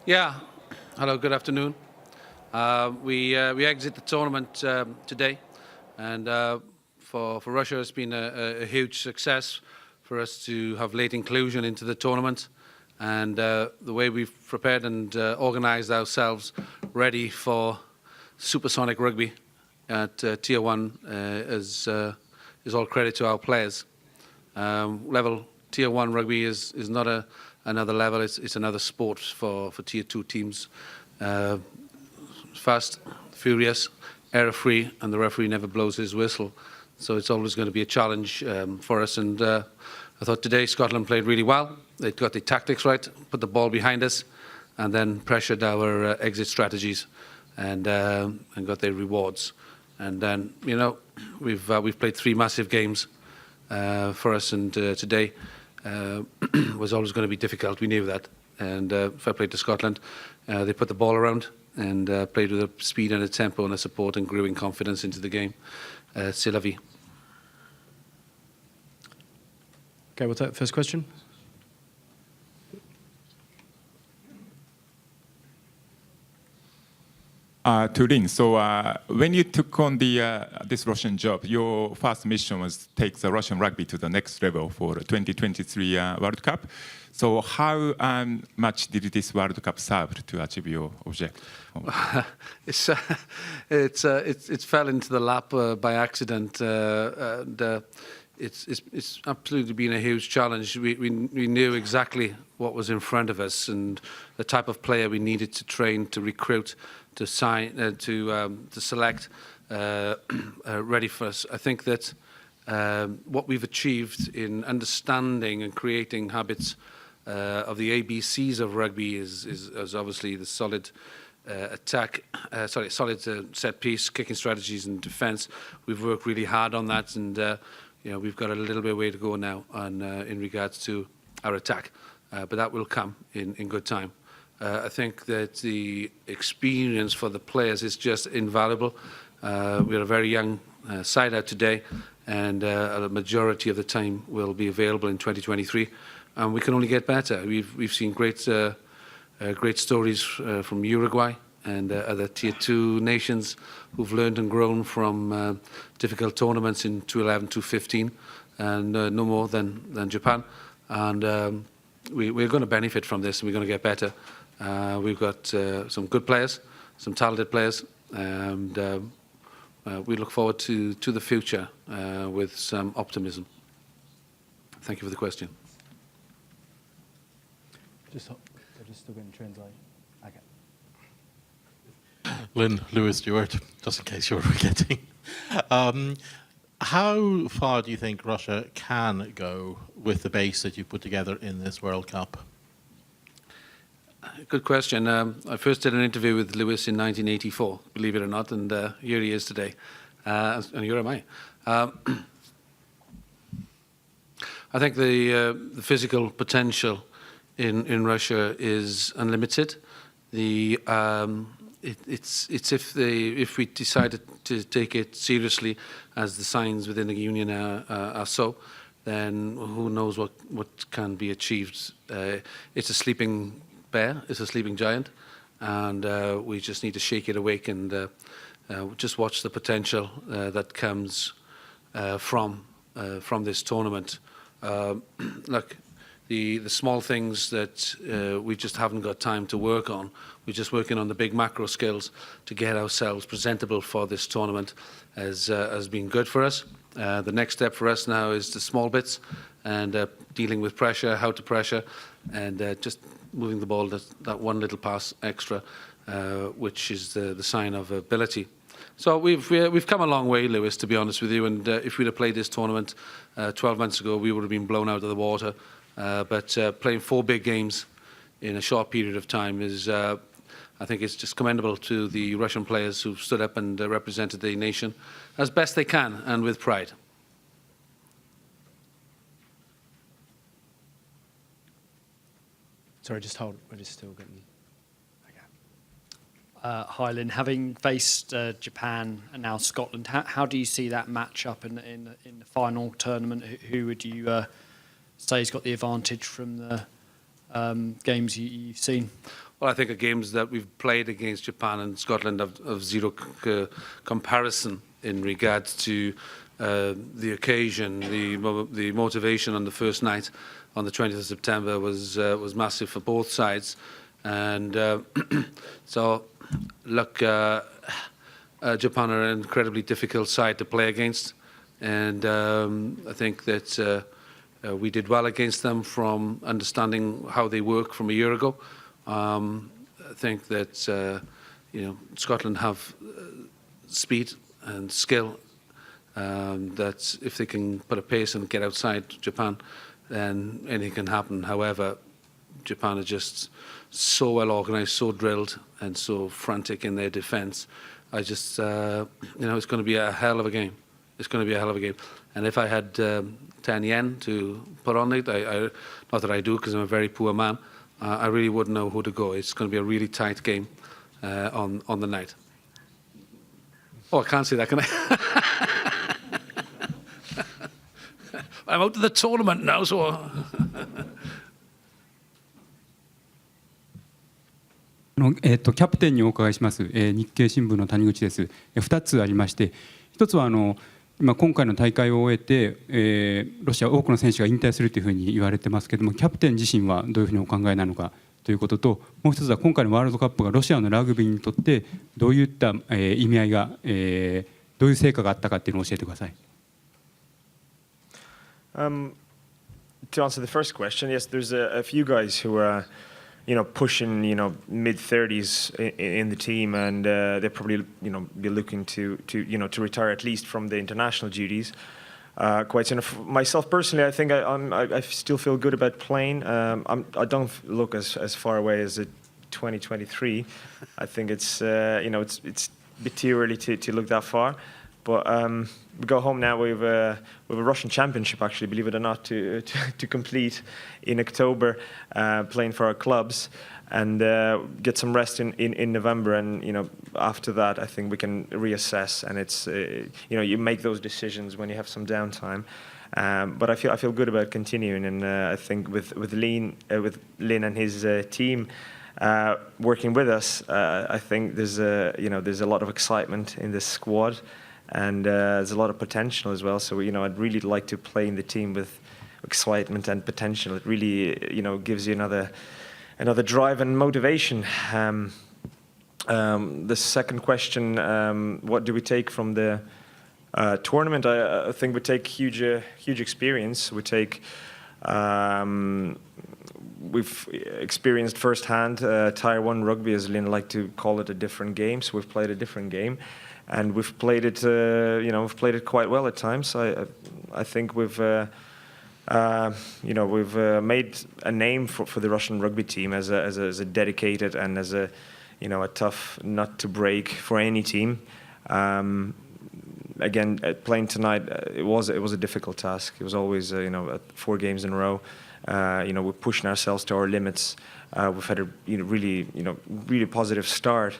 Yeah. Hello. Good afternoon. We exit the tournament today, and for Russia, it's been a huge success for us to have late inclusion into the tournament, and the way we've prepared and organised ourselves ready for supersonic rugby at Tier 1 is all credit to our players. Level Tier 1 rugby is not another level. It's another sport for Tier 2 teams. Fast, furious, error-free, and the referee never blows his whistle. So it's always going to be a challenge for us. And I thought today Scotland played really well. They got the tactics right, put the ball behind us, and then pressured our exit strategies, and got their rewards. And then, you know, we've played 3 massive games for us, and today was always going to be difficult. We knew that. And fair play to Scotland. They put the ball around and played with a speed and a tempo and a support and grew in confidence into the game. C'est la vie. Okay, we'll take the first question. To Lin, so when you took on this Russian job, your first mission was take the Russian rugby to the next level for the 2023 World Cup. So how much did this World Cup serve to achieve your objective? It fell into the lap by accident. It's absolutely been a huge challenge. We knew exactly what was in front of us and the type of player we needed to train, to recruit, to sign, to select, ready for us. I think that what we've achieved in understanding and creating habits of the ABCs of rugby is obviously the solid solid set piece, kicking strategies and defence. We've worked really hard on that, and you know, we've got a little bit of way to go now on in regards to our attack, but that will come in good time. I think that the experience for the players is just invaluable. We're a very young side out today, and a majority of the time will be available in 2023, and we can only get better. We've seen great stories from Uruguay and other Tier 2 nations who've learned and grown from difficult tournaments in 2011, 2015, and no more than Japan. And we're going to benefit from this, and we're going to get better. We've got some good players, some talented players, and we look forward to the future with some optimism. Thank you for the question. Just still getting translate. Okay. Lynn, Lewis, Stewart, just in case you were forgetting. How far do you think Russia can go with the base that you put together in this World Cup? Good question. I first did an interview with Lewis in 1984, believe it or not, and here he is today. And here am I. I think the physical potential in Russia is unlimited. It's if we decided to take it seriously, as the signs within the union are so, then who knows what can be achieved. It's a sleeping bear, it's a sleeping giant, and we just need to shake it awake and just watch the potential that comes from this tournament. Look, the small things that we just haven't got time to work on. We're just working on the big macro skills to get ourselves presentable for this tournament has been good for us. The next step for us now is the small bits and dealing with pressure, how to pressure, and just moving the ball that one little pass extra, which is the sign of ability. So we've come a long way, Lewis, to be honest with you. And if we'd have played this tournament 12 months ago, we would have been blown out of the water. But playing 4 big games in a short period of time is, I think, it's just commendable to the Russian players who've stood up and represented the nation as best they can and with pride. Sorry, just hold. We're just still getting. Hi, Lynn. Having faced Japan and now Scotland, how do you see that match up in the final tournament? Who would you say has got the advantage from the games you've seen? Well, I think the games that we've played against Japan and Scotland have zero comparison in regards to the occasion, the motivation on the first night on the 20th of September was massive for both sides, and so look, Japan are an incredibly difficult side to play against, and I think that we did well against them from understanding how they work from a year ago. I think that Scotland have speed and skill, that if they can put a pace and get outside Japan, then anything can happen. However, Japan are just so well organised, so drilled, and so frantic in their defence. I just, it's going to be a hell of a game. It's going to be a hell of a game. And if I had 10 yen to put on it, not that I do because I'm a very poor man, I really wouldn't know who to go. It's going to be a really tight game on the night. Oh, I can't say that, can I? I'm out of the tournament now, so... キャプテンにお伺いします、日経新聞の谷口です。2つありまして、1つは今回の大会を終えて、ロシア多くの選手が引退するというふうに言われてますけれども、キャプテン自身はどういうふうにお考えなのかということと、もう一つは今回のワールドカップがロシアのラグビーにとってどういった、意味合いが、どういう成果があったかというのを教えてください。To answer the first question, yes, there's a few guys who are, pushing, mid-30s in the team, and they'll probably, be looking to retire at least from the international duties. Quite soon. Myself personally, I think I still feel good about playing. I don't look as far away as 2023. I think it's it's a bit too early to look that far. But we go home now with a Russian championship, actually, believe it or not, to complete in October, playing for our clubs, and get some rest in November. And after that, I think we can reassess. And it's you make those decisions when you have some downtime. But I feel good about continuing, and I think with Lin and his team. Working with us, I think there's a lot of excitement in this squad. And there's a lot of potential as well. So I'd really like to play in the team with excitement and potential. It really gives you another drive and motivation. The second question: what do we take from the tournament? I think we take huge experience. We take. We've experienced firsthand Tier 1 rugby, as Lynn liked to call it, a different game. So we've played a different game. And we've played it, we've played it quite well at times. I think we've made a name for the Russian rugby team as a dedicated and as a tough nut to break for any team. Again, playing tonight, it was a difficult task. It was always 4 games in a row. We're pushing ourselves to our limits. We've had a really positive start.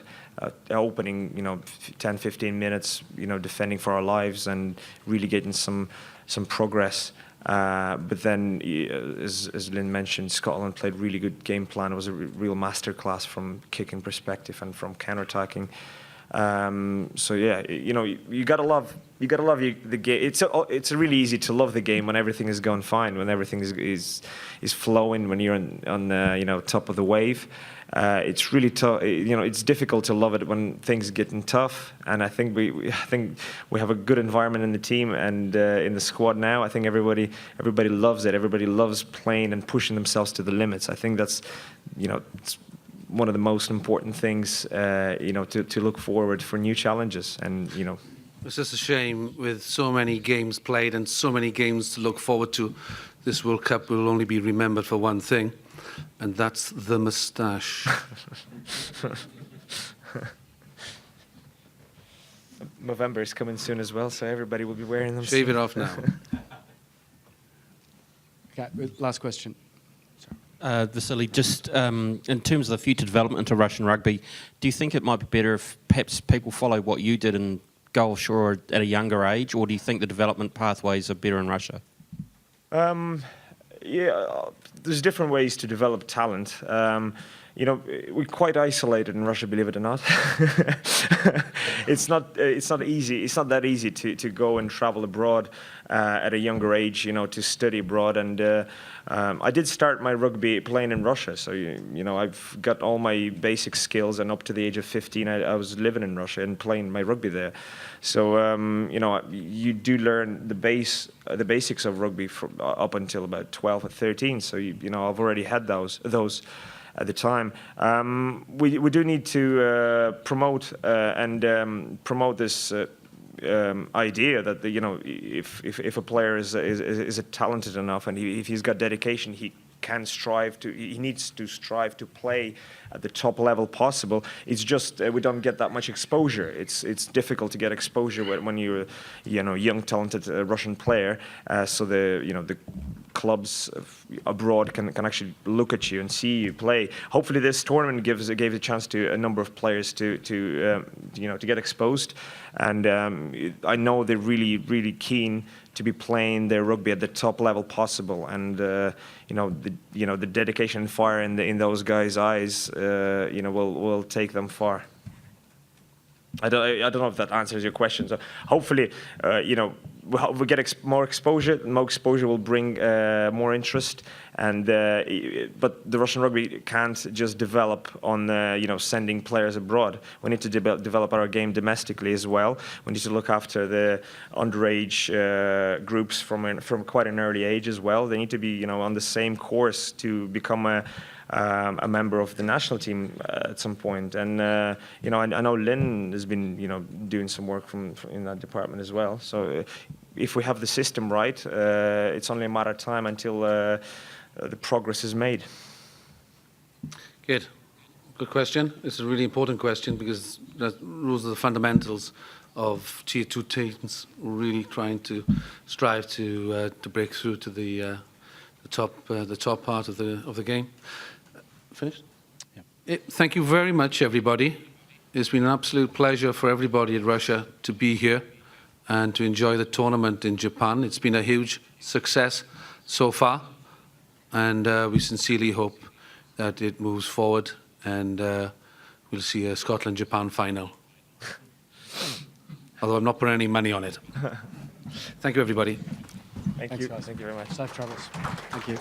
Opening 10-15 minutes, defending for our lives and really getting some progress. But then, as Lynn mentioned, Scotland played really good game plan. It was a real masterclass from kicking perspective and from counter-attacking. So yeah, you gotta love the game. It's really easy to love the game when everything is going fine, when everything is flowing, when you're on top of the wave. It's really tough. It's difficult to love it when things are getting tough. And I think we have a good environment in the team and in the squad now. I think everybody loves it. Everybody loves playing and pushing themselves to the limits. I think that's it's one of the most important things to look forward for new challenges. And it's just a shame with so many games played and so many games to look forward to. This World Cup will only be remembered for one thing. And that's the moustache. November is coming soon as well, so everybody will be wearing them. Shave soon. it off now. Okay, last question. Vasily, just in terms of the future development of Russian rugby, do you think it might be better if perhaps people follow what you did and go offshore at a younger age, or do you think the development pathways are better in Russia? Yeah, there's different ways to develop talent. you know, we're quite isolated in Russia, believe it or not. It's not easy. It's not that easy to go and travel abroad at a younger age, you know, to study abroad. And I did start my rugby playing in Russia, so you know, I've got all my basic skills. And up to the age of 15, I was living in Russia and playing my rugby there. So you know, you do learn the basics of rugby from up until about 12 or 13. So you know, I've already had those at the time. We do need to promote this idea that you know, if a player is talented enough and if he's got dedication, he needs to strive to play at the top level possible. It's just we don't get that much exposure. It's difficult to get exposure when you're young talented Russian player. So the clubs abroad can actually look at you and see you play. Hopefully, this tournament gave a chance to a number of players to get exposed, and I know they're really keen to be playing their rugby at the top level possible. And the dedication and fire in those guys' eyes, will take them far. I don't know if that answers your question. So hopefully, we get more exposure. More exposure will bring more interest. And but the Russian rugby can't just develop on sending players abroad. We need to develop our game domestically as well. We need to look after the underage groups from quite an early age as well. They need to be on the same course to become a member of the national team at some point. And I know Lynn has been doing some work from in that department as well. So if we have the system right, it's only a matter of time until the progress is made. Good question. It's a really important question because those are the fundamentals of Tier 2 teams really trying to strive to break through to the top part of the game. Finished? Yeah. Thank you very much, everybody. It's been an absolute pleasure for everybody in Russia to be here and to enjoy the tournament in Japan. It's been a huge success so far, and we sincerely hope that it moves forward and we'll see a Scotland-Japan final. Although I'm not putting any money on it. Thank you, everybody. Thank you. Thank you very much. Safe travels. Thank you.